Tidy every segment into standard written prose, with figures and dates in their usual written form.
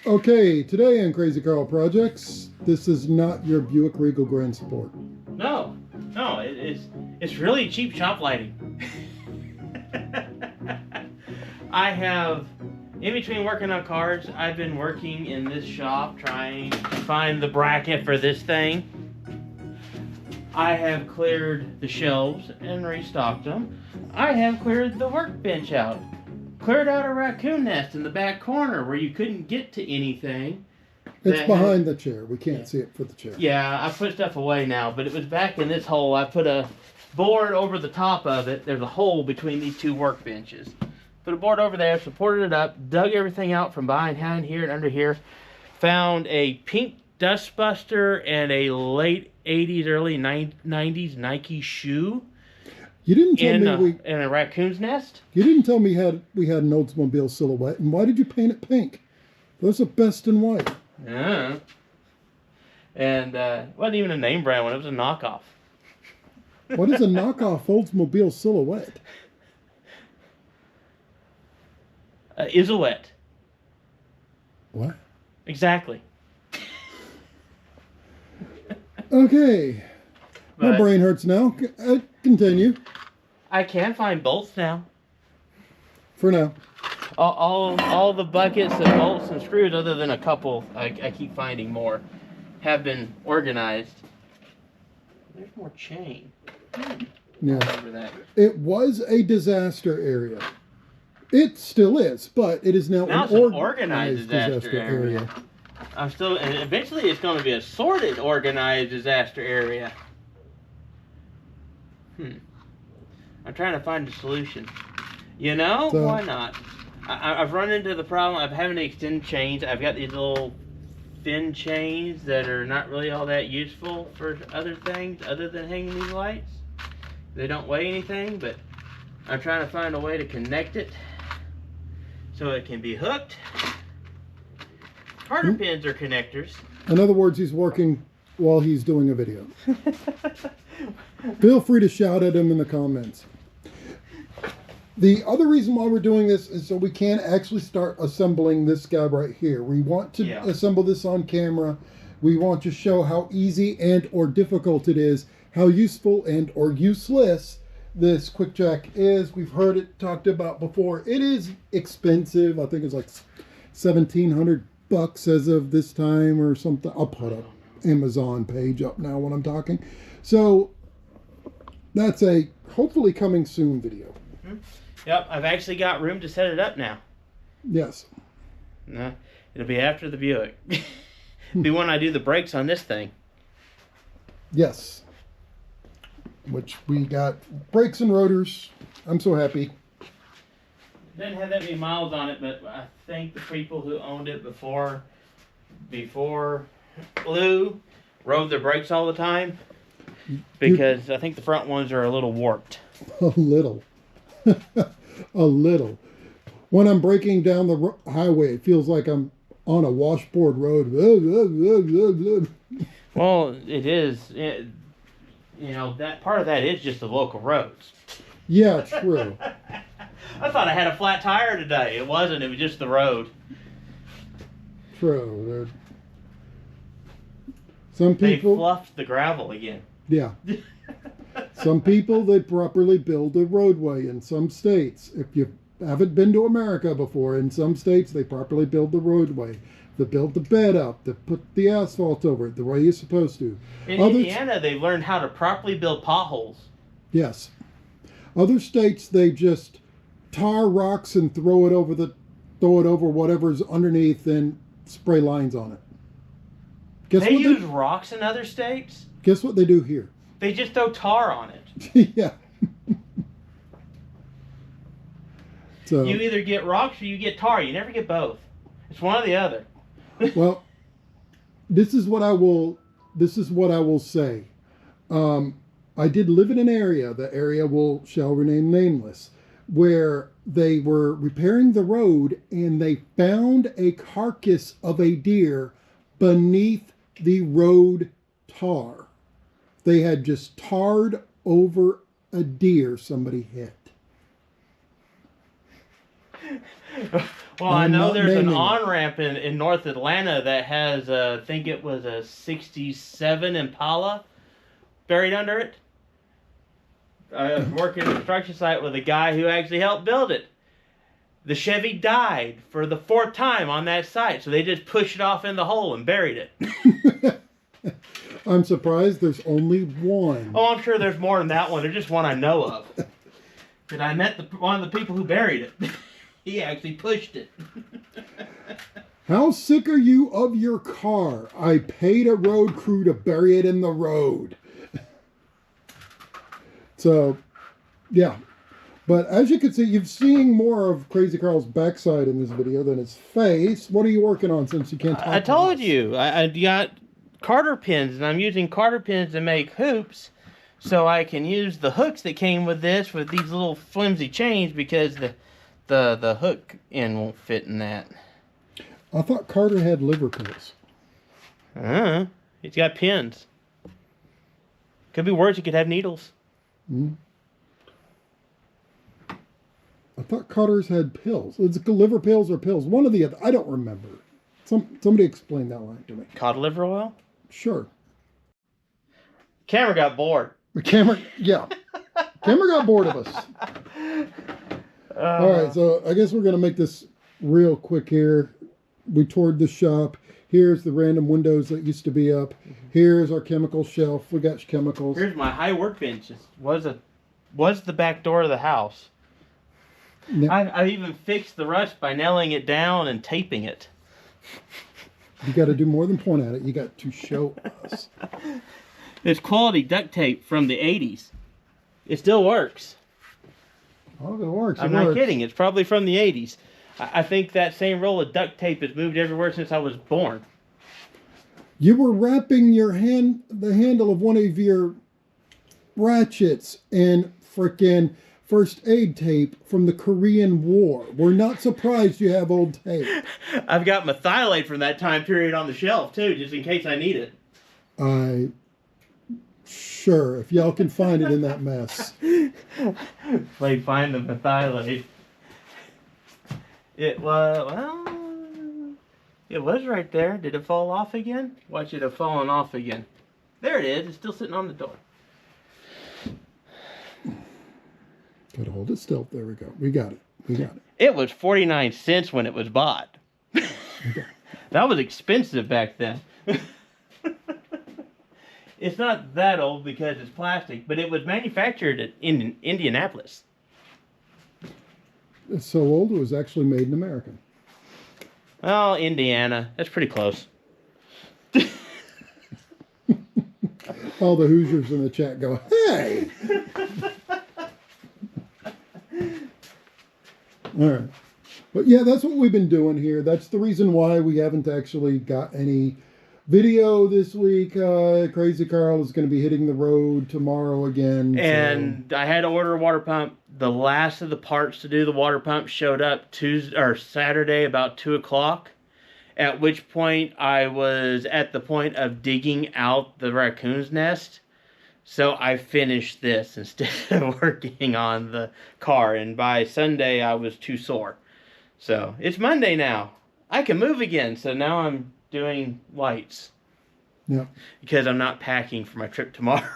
Okay, today on Crazy Karl Projects, this is not your Buick Regal Grand Sport. No, no, it's really cheap shop lighting. I have, in between working on cars, I've been working in this shop trying to find the bracket for this thing. I have cleared the shelves and restocked them. I have cleared the workbench out. Cleared out a raccoon nest in the back corner where you couldn't get to anything. It's behind the chair. We can't see it for the chair. Yeah, I put stuff away now, but it was back in this hole. I put a board over the top of it. There's a hole between these two workbenches. Put a board over there, supported it up, dug everything out from behind here and under here. Found a pink dustbuster and a late 80s, early 90s Nike shoe. You didn't tell me in a raccoon's nest. You didn't tell me we had an Oldsmobile Silhouette, and why did you paint it pink? Those are best in white. Yeah. And it wasn't even a name brand one, it was a knockoff. What is a knockoff Oldsmobile Silhouette? Isolette. What? Exactly. Okay. My brain hurts now. Continue. I can find bolts now. For now. All the buckets and bolts and screws, other than a couple, I keep finding more, have been organized. There's more chain. Yeah. Remember that. It was a disaster area. It still is, but it is now an organized disaster area. And eventually it's going to be a sorted, organized disaster area. I'm trying to find a solution. You know, why not? I've run into the problem of having to extend chains. I've got these little thin chains that are not really all that useful for other things other than hanging these lights. They don't weigh anything, but I'm trying to find a way to connect it so it can be hooked. Carter pins are connectors. In other words, he's working while he's doing a video. Feel free to shout at him in the comments. The other reason why we're doing this is so we can actually start assembling this guy right here. We want to assemble this on camera. We want to show how easy and or difficult it is, how useful and or useless this quick jack is. We've heard it talked about before. It is expensive. I think it's like $1,700 as of this time or something. I'll put an Amazon page up now when I'm talking. So that's a hopefully coming soon video. Yep, I've actually got room to set it up now. Yes. No, it'll be after the Buick. Be when I do the brakes on this thing. Yes. Which we got brakes and rotors. I'm so happy. Didn't have that many miles on it, but I think the people who owned it before Lou rode their brakes all the time, because I think the front ones are a little warped. A little. A little. When I'm braking down the highway, it feels like I'm on a washboard road. Well, it is. You know, that part of that is just the local roads. Yeah, true. I thought I had a flat tire today. It wasn't. It was just the road. True. Some people... They fluffed the gravel again. Yeah. Some people, they properly build a roadway in some states. If you haven't been to America before, in some states, they properly build the roadway. They build the bed up. They put the asphalt over it the way you're supposed to. In Indiana, they've learned how to properly build potholes. Yes. Other states, they just tar rocks and throw it over whatever's underneath and spray lines on it. They use rocks in other states? Guess what they do here? They just throw tar on it. Yeah. So you either get rocks or you get tar. You never get both. It's one or the other. Well, this is what I will say. I did live in an area, the area shall remain nameless, where they were repairing the road and they found a carcass of a deer beneath the road tar. They had just tarred over a deer somebody hit. Well, I know there's an on-ramp in North Atlanta that has, I think it was a 67 Impala buried under it. I was working at a construction site with a guy who actually helped build it. The Chevy died for the 4th time on that site, so they just pushed it off in the hole and buried it. I'm surprised there's only one. Oh, I'm sure there's more than that one. There's just one I know of. But I met one of the people who buried it. He actually pushed it. How sick are you of your car? I paid a road crew to bury it in the road. So, yeah. But as you can see, you've seen more of Crazy Karl's backside in this video than his face. What are you working on since you can't talk I told you. I got Carter pins, and I'm using Carter pins to make hoops. So I can use the hooks that came with this with these little flimsy chains because the hook end won't fit in that. I thought Carter had liver pills. He's got pins. Could be worse. He could have needles. Mm. I thought Carter's had pills. It's liver pills or pills. One or the other. I don't remember. Somebody explain that line to me. Cod liver oil? Sure. Camera got bored. The camera, yeah. Camera got bored of us. All right, so I guess we're going to make this real quick here. We toured the shop. Here's the random windows that used to be up. Here's our chemical shelf. We got chemicals. Here's my high workbench. It was the back door of the house. I even fixed the rust by nailing it down and taping it. You got to do more than point at it. You got to show us. It's quality duct tape from the 80s. It still works. Oh, it works. I'm not kidding. It's probably from the 80s. I think that same roll of duct tape has moved everywhere since I was born. You were wrapping the handle of one of your ratchets in frickin' first aid tape from the Korean War. We're not surprised you have old tape. I've got methylate from that time period on the shelf, too, just in case I need it. Sure, if y'all can find it in that mess. Like, find the methylate. It was right there. Did it fall off again? Watch it have fallen off again. There it is. It's still sitting on the door. Gotta hold it still. There we go. We got it. We got it. It was 49 cents when it was bought. That was expensive back then. It's not that old because it's plastic, but it was manufactured in Indianapolis. It's so old it was actually made in America. Oh, Indiana. That's pretty close. All the Hoosiers in the chat go, hey! All right. But yeah, that's what we've been doing here. That's the reason why we haven't actually got any video this week. Crazy Karl is going to be hitting the road tomorrow again. And so I had to order a water pump. The last of the parts to do the water pump showed up Saturday about 2 o'clock. At which point I was at the point of digging out the raccoon's nest. So I finished this instead of working on the car. And by Sunday I was too sore. So it's Monday now. I can move again. So now I'm doing lights. Yeah. Because I'm not packing for my trip tomorrow.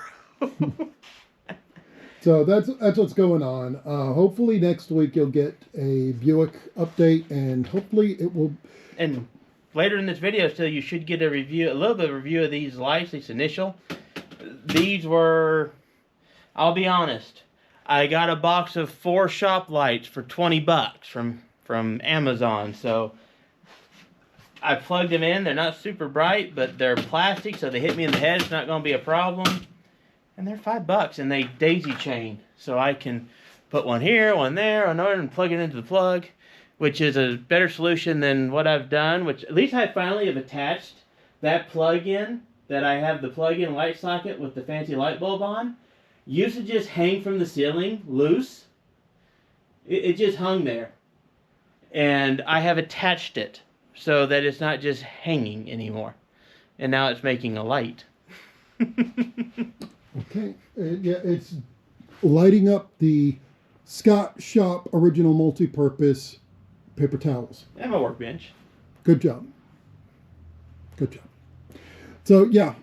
So that's what's going on. Hopefully next week you'll get a Buick update, and hopefully it will. And later in this video, still you should get a little bit of review of these lights. These initial. These were, I'll be honest, I got a box of 4 shop lights for $20 from Amazon. So I plugged them in. They're not super bright, but they're plastic, so they hit me in the head. It's not going to be a problem. And they're $5, and they daisy chain. So I can put one here, one there, another, and plug it into the plug, which is a better solution than what I've done, which at least I finally have attached that plug-in that I have the plug-in light socket with the fancy light bulb on. Used to just hang from the ceiling loose. It just hung there. And I have attached it so that it's not just hanging anymore. And now it's making a light. Okay. Yeah, it's lighting up the Scott Shop original multi-purpose paper towels. And my workbench. Good job. Good job. So, yeah.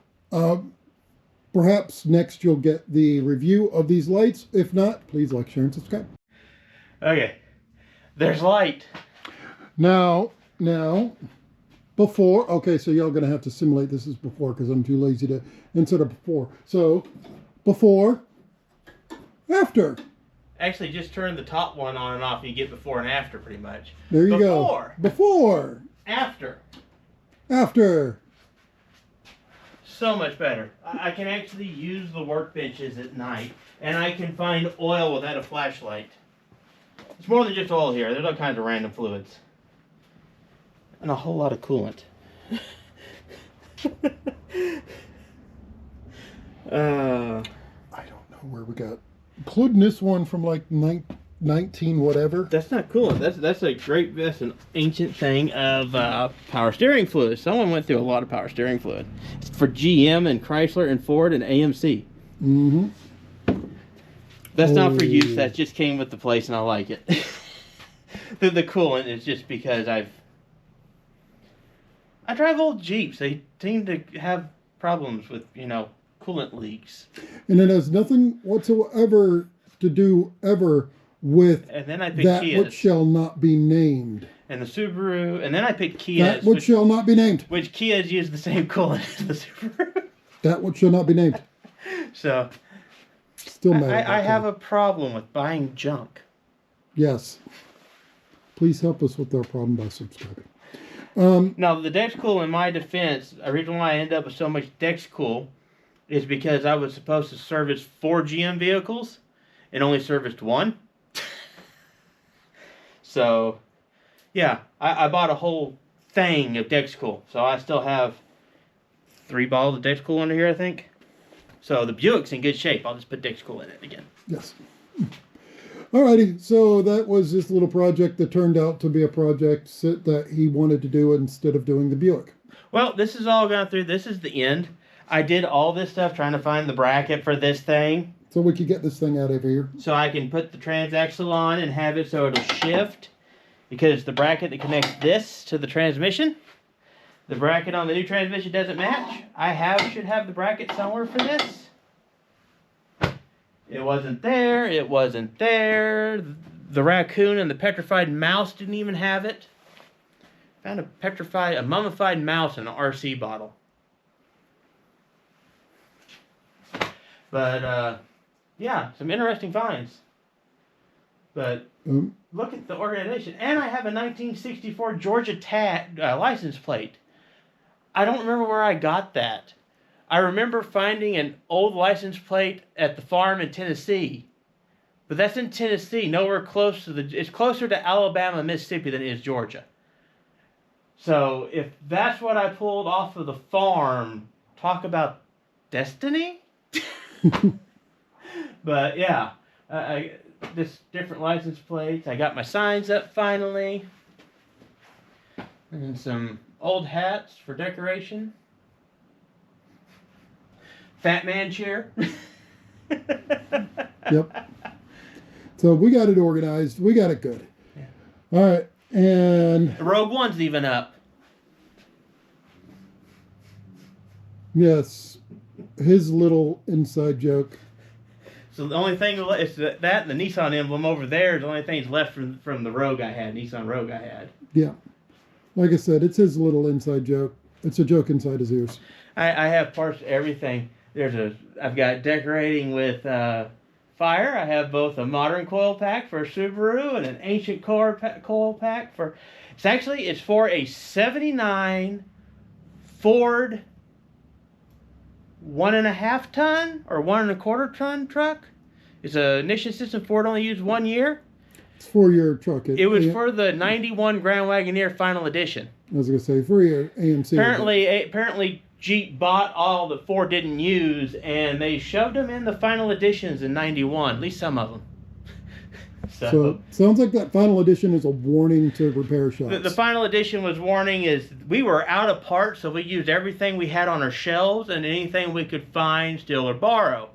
Perhaps next you'll get the review of these lights. If not, please like, share, and subscribe. Okay. There's light. Now, before. Okay, so y'all going to have to simulate this as before because I'm too lazy to insert a before. So, before, after. Actually, just turn the top one on and off and you get before and after pretty much. There you go. Before. After. After. So much better. I can actually use the workbenches at night, and I can find oil without a flashlight. It's more than just oil here. There's all kinds of random fluids. And a whole lot of coolant. I don't know where we got. Including this one from like 19 whatever. That's not coolant. That's an ancient thing of power steering fluid. Someone went through a lot of power steering fluid. It's for GM and Chrysler and Ford and AMC. Mm-hmm. That's not for use. That just came with the place and I like it. The coolant is just because I drive old Jeeps. They seem to have problems with, coolant leaks. And it has nothing whatsoever to do ever with and then I picked that Kias. which shall not be named. And the Subaru, and then I picked Kias. That which shall not be named. Which Kias use the same coolant as the Subaru. That which shall not be named. So, still mad I have a problem with buying junk. Yes. Please help us with our problem by subscribing. Now, the Dexcool, in my defense, the reason why I ended up with so much Dexcool is because I was supposed to service 4 GM vehicles and only serviced 1. So, yeah, I bought a whole thing of Dexcool. So I still have 3 bottles of Dexcool under here, I think. So the Buick's in good shape. I'll just put Dexcool in it again. Yes. Alrighty, so that was this little project that turned out to be a project that he wanted to do instead of doing the Buick. Well, this is all gone through. This is the end. I did all this stuff trying to find the bracket for this thing. So we could get this thing out of here. So I can put the transaxle on and have it so it'll shift. Because it's the bracket that connects this to the transmission. The bracket on the new transmission doesn't match. Should have the bracket somewhere for this. It wasn't there. It wasn't there. The raccoon and the petrified mouse didn't even have it. Found a mummified mouse in an RC bottle. But, yeah, some interesting finds. But look at the organization. And I have a 1964 Georgia license plate. I don't remember where I got that. I remember finding an old license plate at the farm in Tennessee. But that's in Tennessee, nowhere close to it's closer to Alabama, Mississippi than it is Georgia. So if that's what I pulled off of the farm, talk about destiny? But yeah, this different license plates. I got my signs up finally. And some old hats for decoration. Fat man chair. Yep. So we got it organized. We got it good. Yeah. All right. And the Rogue One's even up. Yes. His little inside joke. So the only thing is that and the Nissan emblem over there is the only things left from the Rogue I had, Nissan Rogue I had. Yeah. Like I said, it's his little inside joke. It's a joke inside his ears. I have parts of everything. I've got decorating with fire. I have both a modern coil pack for a Subaru and an ancient coil pack for. It's for a '79 Ford 1.5 ton or 1.25 ton truck. It's a ignition system Ford only used 1 year. It's for your truck. It was for the '91 Grand Wagoneer Final Edition. I was gonna say for your AMC. Apparently Jeep bought all that Ford didn't use, and they shoved them in the final editions in '91. At least some of them. So sounds like that final edition is a warning to repair shops. The final edition was warning is we were out of parts, so we used everything we had on our shelves and anything we could find, steal, or borrow.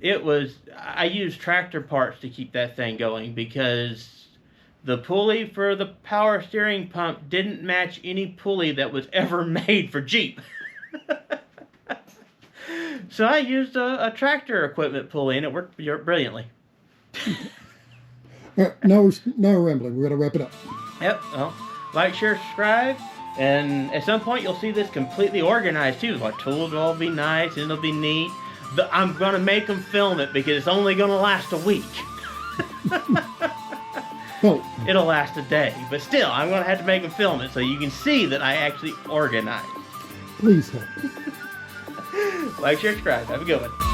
I used tractor parts to keep that thing going because The pulley for the power steering pump didn't match any pulley that was ever made for Jeep. So I used a tractor equipment pulley, and it worked brilliantly. All right, now we're rambling. We're going to wrap it up. Yep. Well, like, share, subscribe. And at some point, you'll see this completely organized, too. Like, tools will all be nice, and it'll be neat. I'm going to make them film it because it's only going to last a week. Oh. It'll last a day. But still, I'm going to have to make them film it so you can see that I actually organized. Please help. Like, share, subscribe. Have a good one.